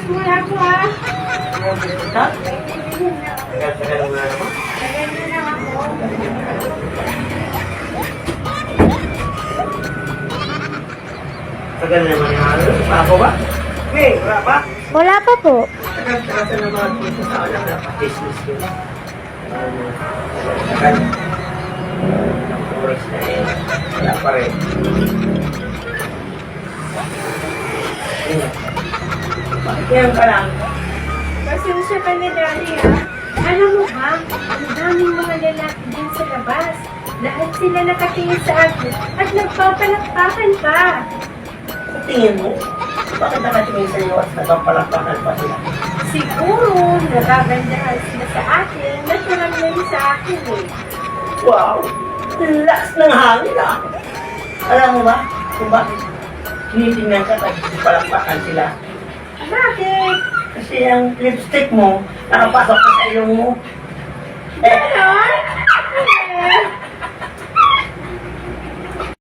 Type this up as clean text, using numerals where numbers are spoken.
muna ako ha. Ha? Tagal-tagal mo na naman. Tagal na lang ako. Tagal naman yung ano. Ako ba? Hey, wala pa? Wala pa po. Tagal-tagal na naman dito sa alam na pa-business yun. Tagal. Oras na eh. Wala pa rin. Bakit yan ka lang? Pasensya ka na, Daddy ha. Alam mo ba, ang daming mga lalaki din sa labas. Lahat sila nakatingin sa akin at nagpapalakpakan pa. Sa tingin mo, bakit nakatingin sa iyo at nagpapalakpakan pa sila? Siguro, nagagandahan sila sa akin. Natural na rin sa akin eh. Wow! Lakas ng hangin ah! Alam mo ba kung bakit tinitingnan ka at palakpakan sila? Bakit? Kasi ang lipstick mo, nakapasok ka sa ilong mo. Eh,